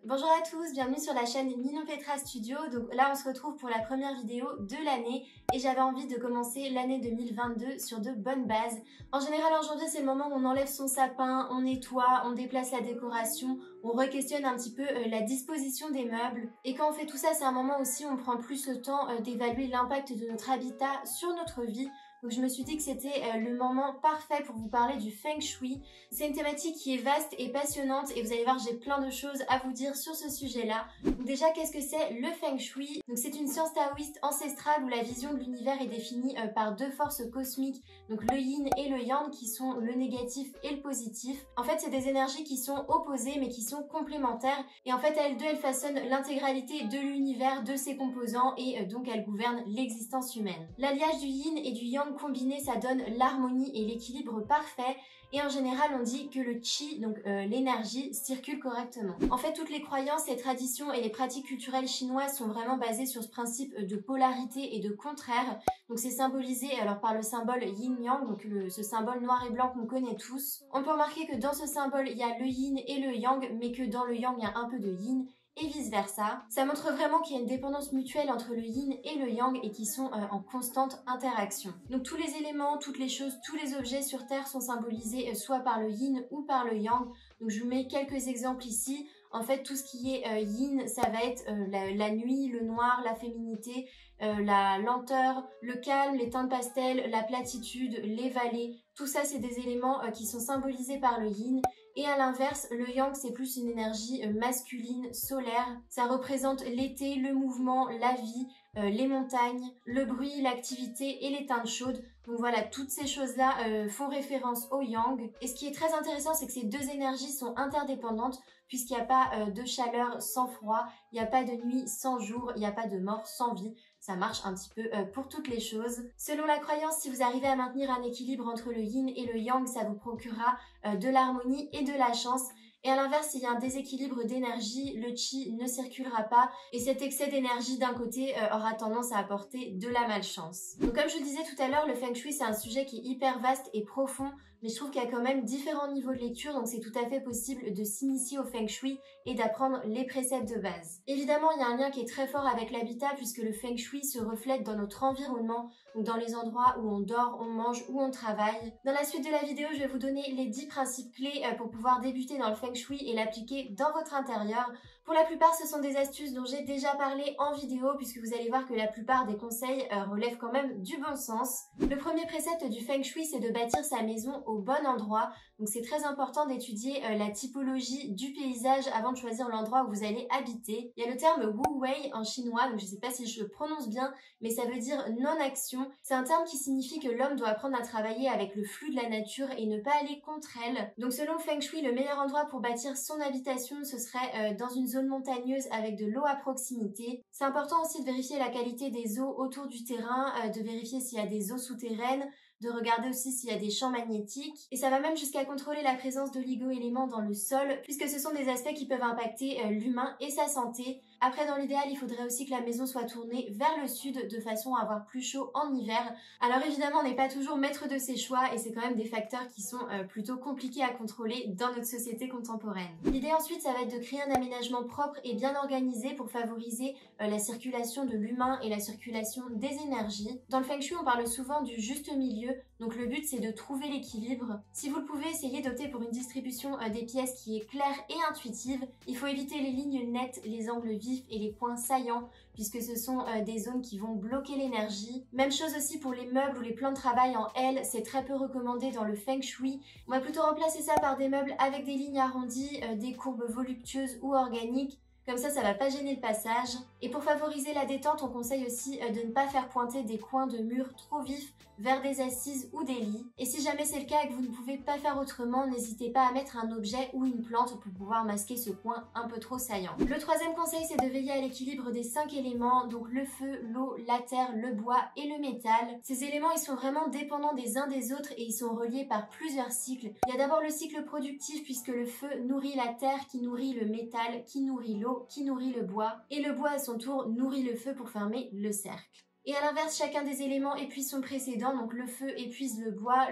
Bonjour à tous, bienvenue sur la chaîne Ninon Petra Studio. Donc là on se retrouve pour la première vidéo de l'année et j'avais envie de commencer l'année 2022 sur de bonnes bases. En général en janvier c'est le moment où on enlève son sapin, on nettoie, on déplace la décoration, on re-questionne un petit peu la disposition des meubles. Et quand on fait tout ça, c'est un moment aussi où on prend plus le temps d'évaluer l'impact de notre habitat sur notre vie. Donc je me suis dit que c'était le moment parfait pour vous parler du Feng Shui. C'est une thématique qui est vaste et passionnante et vous allez voir, j'ai plein de choses à vous dire sur ce sujet-là. Donc déjà, qu'est-ce que c'est le Feng Shui? Donc c'est une science taoïste ancestrale où la vision de l'univers est définie par deux forces cosmiques, donc le yin et le yang qui sont le négatif et le positif. En fait, c'est des énergies qui sont opposées mais qui sont complémentaires et en fait, elles deux, elles façonnent l'intégralité de l'univers, de ses composants et donc elles gouvernent l'existence humaine. L'alliage du yin et du yang combiné, ça donne l'harmonie et l'équilibre parfait et en général on dit que le qi, donc l'énergie, circule correctement. En fait, toutes les croyances, les traditions et les pratiques culturelles chinoises sont vraiment basées sur ce principe de polarité et de contraire. Donc c'est symbolisé alors par le symbole yin-yang, donc ce symbole noir et blanc qu'on connaît tous. On peut remarquer que dans ce symbole il y a le yin et le yang, mais que dans le yang il y a un peu de yin et vice versa. Ça montre vraiment qu'il y a une dépendance mutuelle entre le yin et le yang et qui sont en constante interaction. Donc tous les éléments, toutes les choses, tous les objets sur Terre sont symbolisés soit par le yin ou par le yang. Donc je vous mets quelques exemples ici. En fait, tout ce qui est yin, ça va être la nuit, le noir, la féminité, la lenteur, le calme, les teintes pastel, la platitude, les vallées. Tout ça, c'est des éléments qui sont symbolisés par le yin. Et à l'inverse, le yang, c'est plus une énergie masculine, solaire. Ça représente l'été, le mouvement, la vie, les montagnes, le bruit, l'activité et les teintes chaudes. Donc voilà, toutes ces choses-là font référence au yang. Et ce qui est très intéressant, c'est que ces deux énergies sont interdépendantes puisqu'il n'y a pas de chaleur sans froid, il n'y a pas de nuit sans jour, il n'y a pas de mort sans vie. Ça marche un petit peu pour toutes les choses. Selon la croyance, si vous arrivez à maintenir un équilibre entre le yin et le yang, ça vous procurera de l'harmonie et de la chance. Et à l'inverse, s'il y a un déséquilibre d'énergie, le qi ne circulera pas et cet excès d'énergie d'un côté aura tendance à apporter de la malchance. Donc comme je le disais tout à l'heure, le Feng Shui c'est un sujet qui est hyper vaste et profond, mais je trouve qu'il y a quand même différents niveaux de lecture, donc c'est tout à fait possible de s'initier au Feng Shui et d'apprendre les préceptes de base. Évidemment, il y a un lien qui est très fort avec l'habitat puisque le Feng Shui se reflète dans notre environnement, donc dans les endroits où on dort, on mange, où on travaille. Dans la suite de la vidéo, je vais vous donner les 10 principes clés pour pouvoir débuter dans le Feng Shui et l'appliquer dans votre intérieur. Pour la plupart, ce sont des astuces dont j'ai déjà parlé en vidéo puisque vous allez voir que la plupart des conseils relèvent quand même du bon sens. Le premier précepte du Feng Shui, c'est de bâtir sa maison au bon endroit. Donc c'est très important d'étudier la typologie du paysage avant de choisir l'endroit où vous allez habiter. Il y a le terme Wu Wei en chinois, donc je ne sais pas si je le prononce bien, mais ça veut dire non-action. C'est un terme qui signifie que l'homme doit apprendre à travailler avec le flux de la nature et ne pas aller contre elle. Donc selon le Feng Shui, le meilleur endroit pour bâtir son habitation, ce serait dans une zone montagneuse avec de l'eau à proximité. C'est important aussi de vérifier la qualité des eaux autour du terrain, de vérifier s'il y a des eaux souterraines, de regarder aussi s'il y a des champs magnétiques. Et ça va même jusqu'à contrôler la présence d'oligo-éléments dans le sol, puisque ce sont des aspects qui peuvent impacter l'humain et sa santé. Après, dans l'idéal, il faudrait aussi que la maison soit tournée vers le sud de façon à avoir plus chaud en hiver. Alors évidemment, on n'est pas toujours maître de ses choix et c'est quand même des facteurs qui sont plutôt compliqués à contrôler dans notre société contemporaine. L'idée ensuite, ça va être de créer un aménagement propre et bien organisé pour favoriser la circulation de l'humain et la circulation des énergies. Dans le Feng Shui, on parle souvent du juste milieu, donc le but c'est de trouver l'équilibre. Si vous le pouvez, essayez d'opter pour une distribution des pièces qui est claire et intuitive. Il faut éviter les lignes nettes, les angles vifs et les points saillants puisque ce sont des zones qui vont bloquer l'énergie. Même chose aussi pour les meubles ou les plans de travail en L, c'est très peu recommandé dans le Feng Shui. On va plutôt remplacer ça par des meubles avec des lignes arrondies, des courbes voluptueuses ou organiques. Comme ça va pas gêner le passage. Et pour favoriser la détente, on conseille aussi de ne pas faire pointer des coins de murs trop vifs vers des assises ou des lits. Et si jamais c'est le cas et que vous ne pouvez pas faire autrement, n'hésitez pas à mettre un objet ou une plante pour pouvoir masquer ce coin un peu trop saillant. Le troisième conseil, c'est de veiller à l'équilibre des 5 éléments, donc le feu, l'eau, la terre, le bois et le métal. Ces éléments, ils sont vraiment dépendants des uns des autres et ils sont reliés par plusieurs cycles. Il y a d'abord le cycle productif puisque le feu nourrit la terre, qui nourrit le métal, qui nourrit l'eau, qui nourrit le bois, et le bois à son tour nourrit le feu pour fermer le cercle. Et à l'inverse, chacun des éléments épuise son précédent, donc le feu épuise le bois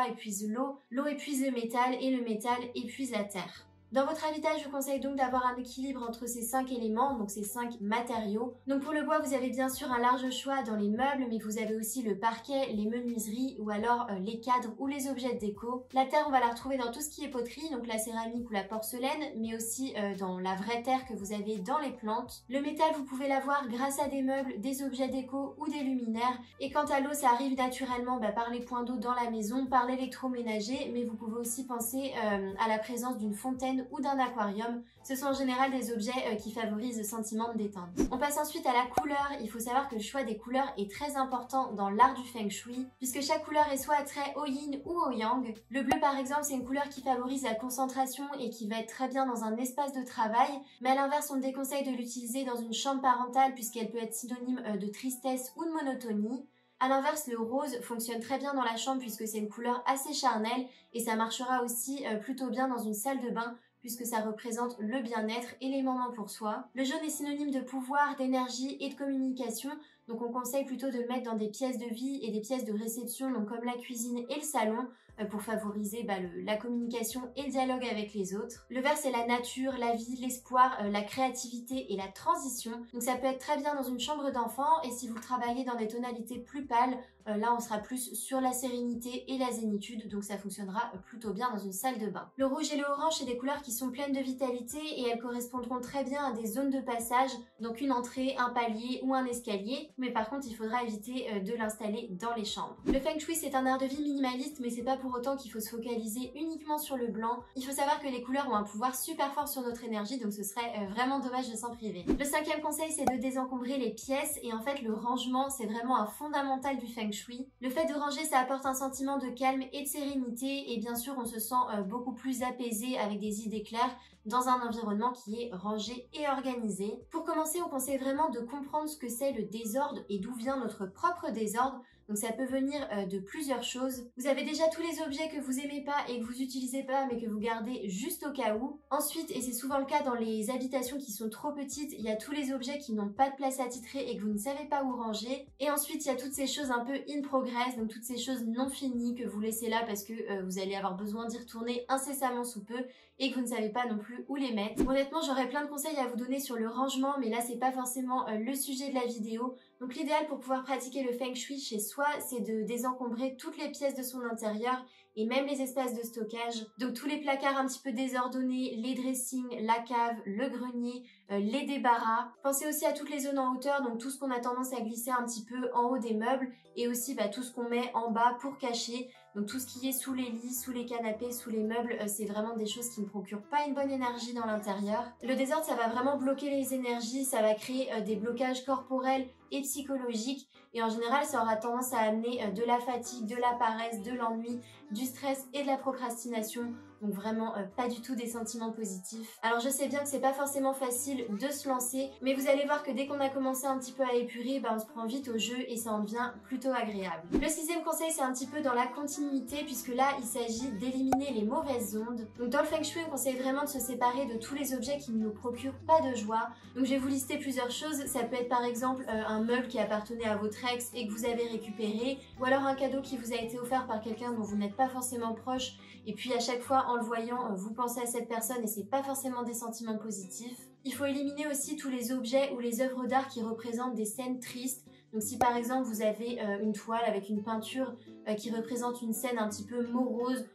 épuise l'eau épuise le métal et le métal épuise la terre. Dans votre habitat, je vous conseille donc d'avoir un équilibre entre ces 5 éléments, donc ces 5 matériaux. Donc pour le bois, vous avez bien sûr un large choix dans les meubles, mais vous avez aussi le parquet, les menuiseries ou alors les cadres ou les objets de déco. La terre, on va la retrouver dans tout ce qui est poterie, donc la céramique ou la porcelaine, mais aussi dans la vraie terre que vous avez dans les plantes. Le métal, vous pouvez l'avoir grâce à des meubles, des objets déco ou des luminaires. Et quant à l'eau, ça arrive naturellement par les points d'eau dans la maison, par l'électroménager, mais vous pouvez aussi penser à la présence d'une fontaine ou d'un aquarium. Ce sont en général des objets qui favorisent le sentiment de détente. On passe ensuite à la couleur. Il faut savoir que le choix des couleurs est très important dans l'art du Feng Shui, puisque chaque couleur est soit très au yin ou au yang. Le bleu par exemple, c'est une couleur qui favorise la concentration et qui va être très bien dans un espace de travail, mais à l'inverse, on déconseille de l'utiliser dans une chambre parentale puisqu'elle peut être synonyme de tristesse ou de monotonie. A l'inverse, le rose fonctionne très bien dans la chambre puisque c'est une couleur assez charnelle et ça marchera aussi plutôt bien dans une salle de bain puisque ça représente le bien-être et les moments pour soi. Le jaune est synonyme de pouvoir, d'énergie et de communication, donc on conseille plutôt de le mettre dans des pièces de vie et des pièces de réception, donc comme la cuisine et le salon, pour favoriser la communication et le dialogue avec les autres. Le vert, c'est la nature, la vie, l'espoir, la créativité et la transition. Donc ça peut être très bien dans une chambre d'enfant, et si vous travaillez dans des tonalités plus pâles, là on sera plus sur la sérénité et la zénitude, donc ça fonctionnera plutôt bien dans une salle de bain. Le rouge et le orange, c'est des couleurs qui sont pleines de vitalité et elles correspondront très bien à des zones de passage, donc une entrée, un palier ou un escalier, mais par contre il faudra éviter de l'installer dans les chambres. Le Feng Shui, c'est un art de vie minimaliste, mais c'est pas pour autant qu'il faut se focaliser uniquement sur le blanc. Il faut savoir que les couleurs ont un pouvoir super fort sur notre énergie, donc ce serait vraiment dommage de s'en priver. Le cinquième conseil, c'est de désencombrer les pièces, et en fait le rangement, c'est vraiment un fondamental du Feng Shui. Le fait de ranger, ça apporte un sentiment de calme et de sérénité, et bien sûr on se sent beaucoup plus apaisé avec des idées claires dans un environnement qui est rangé et organisé. Pour commencer, on conseille vraiment de comprendre ce que c'est le désordre et d'où vient notre propre désordre. Donc ça peut venir de plusieurs choses. Vous avez déjà tous les objets que vous aimez pas et que vous utilisez pas mais que vous gardez juste au cas où. Ensuite, et c'est souvent le cas dans les habitations qui sont trop petites, il y a tous les objets qui n'ont pas de place attitrée et que vous ne savez pas où ranger. Et ensuite, il y a toutes ces choses un peu in progress, donc toutes ces choses non finies que vous laissez là parce que vous allez avoir besoin d'y retourner incessamment sous peu et que vous ne savez pas non plus où les mettre. Honnêtement, j'aurais plein de conseils à vous donner sur le rangement, mais là c'est pas forcément le sujet de la vidéo. Donc l'idéal pour pouvoir pratiquer le Feng Shui chez soi, c'est de désencombrer toutes les pièces de son intérieur et même les espaces de stockage. Donc tous les placards un petit peu désordonnés, les dressings, la cave, le grenier, les débarras. Pensez aussi à toutes les zones en hauteur, donc tout ce qu'on a tendance à glisser un petit peu en haut des meubles et aussi tout ce qu'on met en bas pour cacher. Donc tout ce qui est sous les lits, sous les canapés, sous les meubles, c'est vraiment des choses qui ne procurent pas une bonne énergie dans l'intérieur. Le désordre, ça va vraiment bloquer les énergies, ça va créer des blocages corporels et psychologiques. Et en général, ça aura tendance à amener de la fatigue, de la paresse, de l'ennui, du stress et de la procrastination. Donc vraiment pas du tout des sentiments positifs. Alors je sais bien que c'est pas forcément facile de se lancer, mais vous allez voir que dès qu'on a commencé un petit peu à épurer, on se prend vite au jeu et ça en devient plutôt agréable. Le sixième conseil, c'est un petit peu dans la continuité, puisque là il s'agit d'éliminer les mauvaises ondes. Donc dans le Feng Shui, on conseille vraiment de se séparer de tous les objets qui ne nous procurent pas de joie. Donc je vais vous lister plusieurs choses. Ça peut être par exemple un meuble qui appartenait à votre ex et que vous avez récupéré, ou alors un cadeau qui vous a été offert par quelqu'un dont vous n'êtes pas forcément proche, et puis à chaque fois en le voyant, vous pensez à cette personne et c'est pas forcément des sentiments positifs. Il faut éliminer aussi tous les objets ou les œuvres d'art qui représentent des scènes tristes. Donc si par exemple vous avez une toile avec une peinture qui représente une scène un petit peu morose,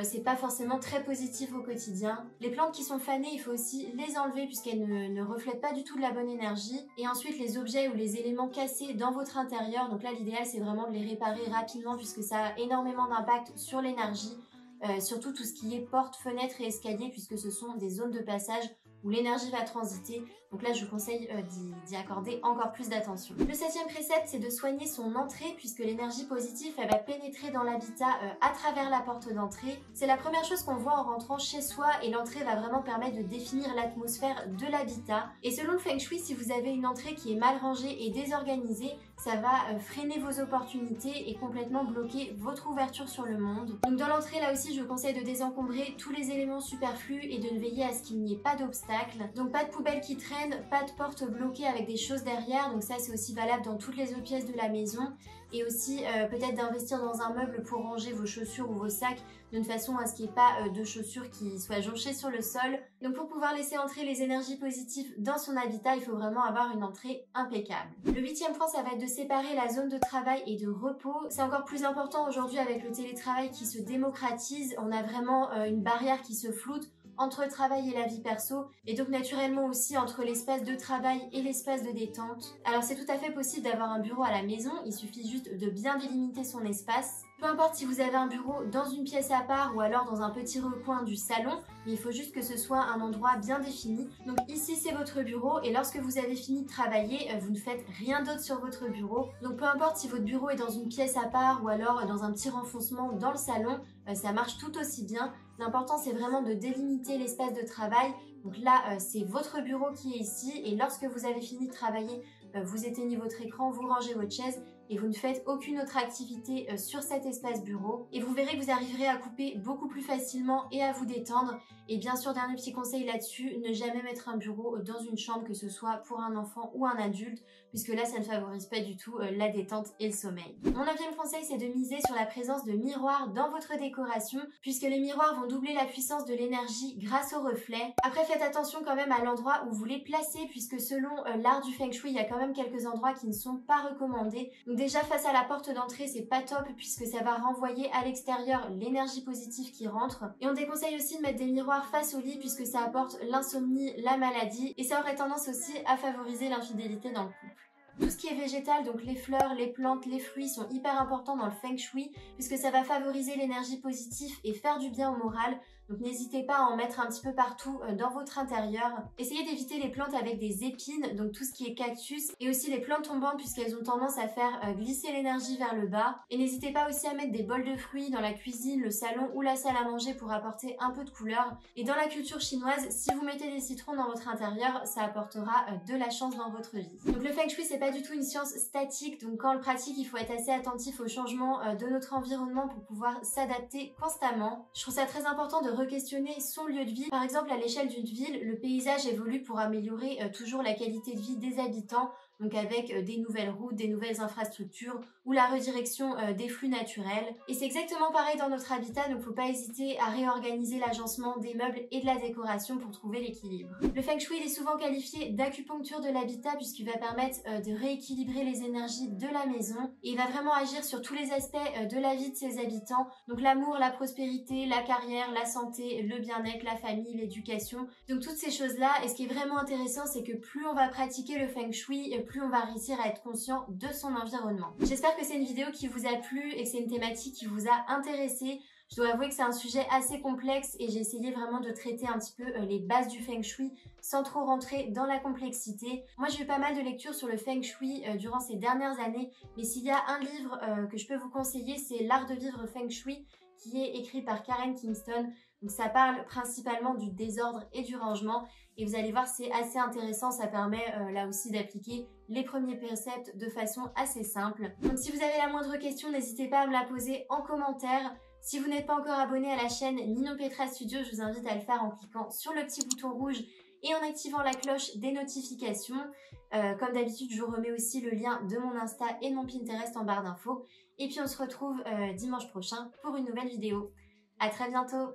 c'est pas forcément très positif au quotidien. Les plantes qui sont fanées, il faut aussi les enlever puisqu'elles ne reflètent pas du tout de la bonne énergie. Et ensuite les objets ou les éléments cassés dans votre intérieur, donc là l'idéal c'est vraiment de les réparer rapidement puisque ça a énormément d'impact sur l'énergie. Surtout tout ce qui est porte, fenêtre et escalier puisque ce sont des zones de passage où l'énergie va transiter. Donc là, je vous conseille d'y accorder encore plus d'attention. Le septième précepte, c'est de soigner son entrée puisque l'énergie positive, elle va pénétrer dans l'habitat à travers la porte d'entrée. C'est la première chose qu'on voit en rentrant chez soi et l'entrée va vraiment permettre de définir l'atmosphère de l'habitat. Et selon le Feng Shui, si vous avez une entrée qui est mal rangée et désorganisée, ça va freiner vos opportunités et complètement bloquer votre ouverture sur le monde. Donc dans l'entrée, là aussi, je vous conseille de désencombrer tous les éléments superflus et de ne veiller à ce qu'il n'y ait pas d'obstacles. d'obstacles. Donc pas de poubelle qui traîne, pas de porte bloquée avec des choses derrière, donc ça c'est aussi valable dans toutes les autres pièces de la maison. Et aussi peut-être d'investir dans un meuble pour ranger vos chaussures ou vos sacs d'une façon à ce qu'il n'y ait pas de chaussures qui soient jonchées sur le sol. Donc pour pouvoir laisser entrer les énergies positives dans son habitat, il faut vraiment avoir une entrée impeccable. Le 8e point, ça va être de séparer la zone de travail et de repos. C'est encore plus important aujourd'hui avec le télétravail qui se démocratise. On a vraiment une barrière qui se floute entre le travail et la vie perso, et donc naturellement aussi entre l'espace de travail et l'espace de détente. Alors c'est tout à fait possible d'avoir un bureau à la maison, il suffit juste de bien délimiter son espace. Peu importe si vous avez un bureau dans une pièce à part ou alors dans un petit recoin du salon, mais il faut juste que ce soit un endroit bien défini. Donc ici c'est votre bureau et lorsque vous avez fini de travailler, vous ne faites rien d'autre sur votre bureau. Donc peu importe si votre bureau est dans une pièce à part ou alors dans un petit renfoncement dans le salon, ça marche tout aussi bien. L'important c'est vraiment de délimiter l'espace de travail. Donc là c'est votre bureau qui est ici et lorsque vous avez fini de travailler, vous éteignez votre écran, vous rangez votre chaise et vous ne faites aucune autre activité sur cet espace bureau. Et vous verrez que vous arriverez à couper beaucoup plus facilement et à vous détendre. Et bien sûr, dernier petit conseil là-dessus, ne jamais mettre un bureau dans une chambre, que ce soit pour un enfant ou un adulte, puisque là, ça ne favorise pas du tout la détente et le sommeil. Mon 9e conseil, c'est de miser sur la présence de miroirs dans votre décoration, puisque les miroirs vont doubler la puissance de l'énergie grâce aux reflets. Après, faites attention quand même à l'endroit où vous les placez, puisque selon l'art du Feng Shui, il y a quand même quelques endroits qui ne sont pas recommandés. Donc déjà, face à la porte d'entrée, c'est pas top, puisque ça va renvoyer à l'extérieur l'énergie positive qui rentre. Et on déconseille aussi de mettre des miroirs face au lit, puisque ça apporte l'insomnie, la maladie, et ça aurait tendance aussi à favoriser l'infidélité dans le couple. Tout ce qui est végétal, donc les fleurs, les plantes, les fruits sont hyper importants dans le Feng Shui puisque ça va favoriser l'énergie positive et faire du bien au moral. Donc n'hésitez pas à en mettre un petit peu partout dans votre intérieur. Essayez d'éviter les plantes avec des épines, donc tout ce qui est cactus, et aussi les plantes tombantes puisqu'elles ont tendance à faire glisser l'énergie vers le bas. Et n'hésitez pas aussi à mettre des bols de fruits dans la cuisine, le salon ou la salle à manger pour apporter un peu de couleur. Et dans la culture chinoise, si vous mettez des citrons dans votre intérieur, ça apportera de la chance dans votre vie. Donc le Feng Shui, c'est pas du tout une science statique, donc quand on le pratique, il faut être assez attentif au changement de notre environnement pour pouvoir s'adapter constamment. Je trouve ça très important de re-questionner son lieu de vie. Par exemple, à l'échelle d'une ville, le paysage évolue pour améliorer toujours la qualité de vie des habitants, donc avec des nouvelles routes, des nouvelles infrastructures ou la redirection des flux naturels. Et c'est exactement pareil dans notre habitat, donc faut pas hésiter à réorganiser l'agencement des meubles et de la décoration pour trouver l'équilibre. Le Feng Shui il est souvent qualifié d'acupuncture de l'habitat puisqu'il va permettre de rééquilibrer les énergies de la maison et il va vraiment agir sur tous les aspects de la vie de ses habitants, donc l'amour, la prospérité, la carrière, la santé, le bien-être, la famille, l'éducation, donc toutes ces choses-là. Et ce qui est vraiment intéressant, c'est que plus on va pratiquer le Feng Shui, plus on va réussir à être conscient de son environnement. J'espère que c'est une vidéo qui vous a plu et que c'est une thématique qui vous a intéressé. Je dois avouer que c'est un sujet assez complexe et j'ai essayé vraiment de traiter un petit peu les bases du Feng Shui sans trop rentrer dans la complexité. Moi j'ai eu pas mal de lectures sur le Feng Shui durant ces dernières années, mais s'il y a un livre que je peux vous conseiller, c'est L'Art de vivre Feng Shui qui est écrit par Karen Kingston. Donc ça parle principalement du désordre et du rangement et vous allez voir c'est assez intéressant, ça permet là aussi d'appliquer les premiers préceptes de façon assez simple. Donc si vous avez la moindre question, n'hésitez pas à me la poser en commentaire. Si vous n'êtes pas encore abonné à la chaîne Nino Petra Studio, je vous invite à le faire en cliquant sur le petit bouton rouge et en activant la cloche des notifications. Comme d'habitude, je vous remets aussi le lien de mon Insta et de mon Pinterest en barre d'infos. Et puis on se retrouve dimanche prochain pour une nouvelle vidéo. À très bientôt!